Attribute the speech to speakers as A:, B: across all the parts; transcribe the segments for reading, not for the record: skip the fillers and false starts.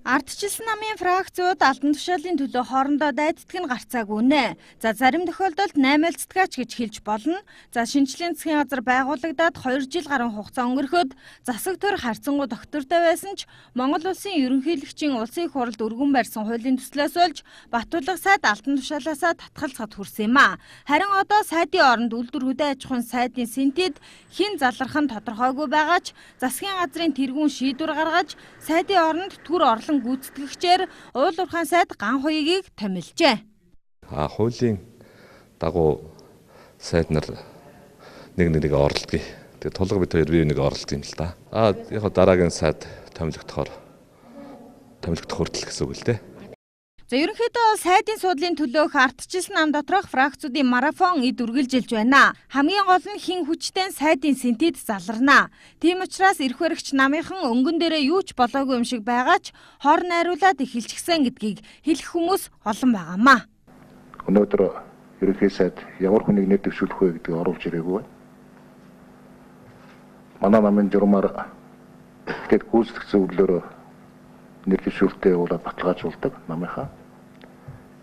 A: Ардчилсан намын фракцууд албан тушаалын төлөө хоорондоо дайддаг нь гарцаагүй нэ. За зарим тохиолдолд 8-цдгаач гэж хэлж болно. За шинжлэлийн засгийн газар байгуулагдаад 2 жил гаруй хугацаа өнгөрөхөд засаг төр харьцангуй доктортой байсан ч Монгол улсын ерөнхийлөгчийн улсын их хурлд өргөн барьсан хуулийн төслөөс болж Батулга сайд албан тушаалаасаа татгалзахад хүрсэн юм а. Харин одоо сайдын оронд үйлдвэр хөдөө аж ахуйн сайдын синтед хэн залрах нь тодорхойгүй байгаа ч засгийн газрын тэргүүн шийдвэр гаргаж сайдын оронд төр орлон гүйцэтгэгчээр уул уурхайн сайд ган хуйгийг томилжээ.
B: Хуулийн дагуу сайд нар нэг оролдгий. Тэгээ тулга бид хоёр бие нэг оролддог юм л да. Яг дараагийн сайд томилогдохоор хүртэл гэсэн үг л дээ.
A: За ерөнхийдөө сайдын суудлын төлөөх ардчилсан нам доторх фракцуудын марафон эд үргэлжилж байна. Хамгийн гол нь хин хүчтэй сайдын синтед заларна. Тийм учраас эрх баригч намынхан өнгөн дээрээ юу ч болоогүй юм шиг байгаа ч хор найруулад эхэлчихсэн гэдгийг хэлэх хүмүүс олон байгаамаа.
C: Өнөөдөр ерөнхий сайд ямар хүнийг нэр дэвшүүлэх вэ гэдгийг оруулж ирээгүй. Манай намын журмаар тэгэд гүйцэтгэх зөвлөлөөр нэр дэвшүүлэлтээ явуулаад баталгаажуулдаг намынхаа.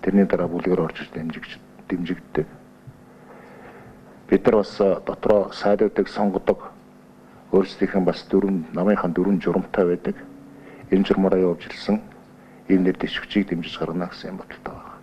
C: Тэрний дараа бүлгээр орж дэмжигддэг. Бид нар бас дотроо сайдуудыг сонгодог. Өөрсдийнх нь бас намынхаа 4 журамтай байдаг. Энэ журмаараа явуулж ирсэн ийм нэр дэвшигчийг дэмжиж гаргана гэсэн бодолтой байна.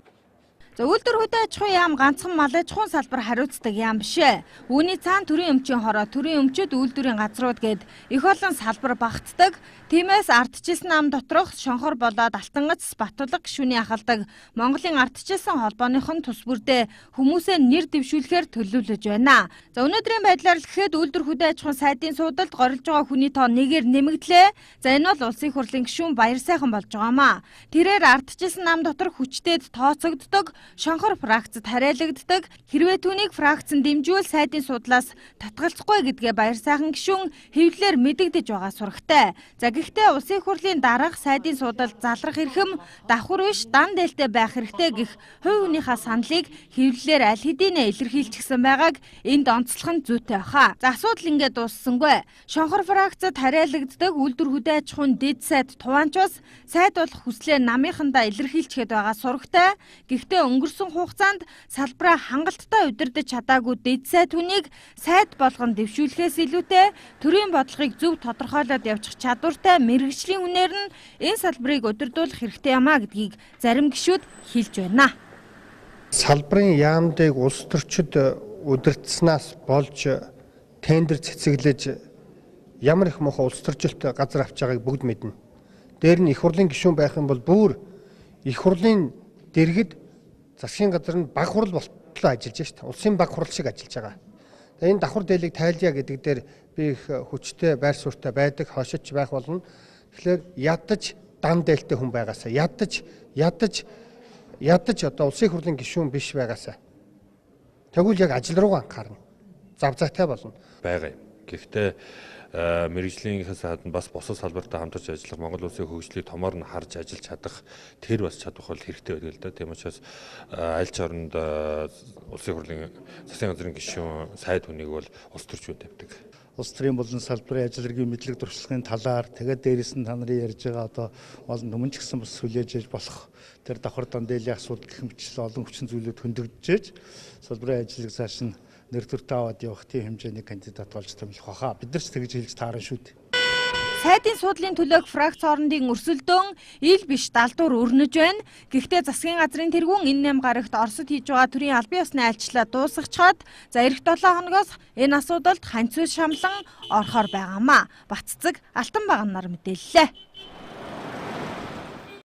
A: За үйлдвэр хөдөө аж ахуйн яам ганцхан мал аж ахуйн салбар хариуцдаг яам биш ээ. Үүний цаана төрийн өмчийн хороо, төрийн өмчөд үйлдвэрийн газрууд гээд их олон салбар багтдаг. Тиймээс ардчилсан нам доторх шонхор болоод Алтангац, Батулга гишүүний ахалдаг Монголын ардчилсан холбооныхон тус бүрдээ хүмүүсээ нэр дэвшүүлэхээр төлөвлөж байна. За өнөөдрийн байдлаар л гэхэд үйлдвэр хөдөө аж ахуйн сайдын суудалд горилж байгаа хүний тоо нэгээр нэмэгдлээ. За энэ бол улсын их хурлын гишүүн Баяр сайхан болж байгаамаа. Тэрээр ардчилсан нам дотор хүчтэйд тооцогддог, шонхор фракцад хариалагддаг. Хэрвээ түүнийг фракцэн дэмжүүл сайдын судлаас татгалзахгүй гэдгээ Баяр сайхан гишүүн хэвлэлээр мэдэгдэж байгаа сурагтай. За гэхдээ улсын их хурлын дараах сайдын суудалд залрах эрхэм давхар биш дан дээлтэй байх хэрэгтэй гэх хувь хүнийхээ саналыг хэвлэлээр аль хэдийнэ илэрхийлчихсэн байгааг энд онцлох нь зүйтэй баха. За асуудал ингээд дууссангүй. Шонхор фракцад хариалагддаг үйлдвэр хөдөө аж ахуйн дэд сайд Туванчус сайд болох хүслээ намынхандаа илэрхийлчихэд байгаа сурагтай. Гэхдээ өнгөрсөн хугацаанд салбараа хангалттай удирдах чадаагүй дэд сайд хүнийг сайд болгон дэвшүүлэхээс илүүтэй төрийн бодлогыг зөв тодорхойлоод явчих чадвартай мэргэжлийн үнээр нь энэ салбарыг удирдуулах хэрэгтэй юмаа гэдгийг зарим гишүүд хэлж байна.
D: Салбарын яамдыг улс төрчид удирдсанаас болж тендер цэцэглэж ямар их муухай улс төрчлөлт газар авч байгааг бүгд мэднэ. Дээр нь их хурлын гишүүн байх юм бол бүр их хурлын дэргэд засгийн газар нь баг хурал болтлоо ажиллаж шээ. Улсын баг хурал шиг ажиллаж байгаа. Энэ давхар дээлийг тайлъя гэдэг дээр би их хүчтэй байр суурьтай байдаг, хошиж байх болно. Тэгэхээр ядаж дан дээлтэй хүн байгаасаа ядаж одоо улсын их хурлын гишүүн биш байгаасаа тэгвэл яг ажил руугаа анхаарна. Завзаатай болно.
B: Бага юм. Гэхдээ мэргэжлийнхээс гадна бас бусад салбартай хамтарч ажиллах Монгол улсын хөгжлийг томоор нь харж ажиллаж чадах тэр бас чадвар бол хэрэгтэй байдаг л да. Тийм учраас аль ч оронд улсын хурлын засгийн газрын гишүүн сайд хүнийг бол улс төрчүүд тавьдаг.
E: Улс төрийн болон салбарын ажил хэргийн мэдлэг туршлагын талаар тэгээд дээрээс нь та нарын ярьж байгаа одоо олон өмнө ч гэсэн бас сүлээж болох тэр давхар дан дээлийн асуудал гэх мэтчлэн олон хүчин зүйлүүд хөндөгдөж салбарын ажлыг цааш нь нэр төртөө аваад явах тийм хэмжээний кандидат болж томилох баха. Бид нар ч тэгж хэлж таарна шүү дээ.
A: Сайдын суудлын төлөөх фракц хоорондын өрсөлдөөн ил биш далдуур өрнөж байна. Гэхдээ засгийн газрын тэргүүн энэ 8 гарагт Оросд хийж байгаа төрийн албан ёсны айлчлал дуусгачаад за эх 7 хоногоос энэ асуудалд ханцуй шамлан орохоор байгаамаа. Баццэг Алтан багнаар мэдээллээ.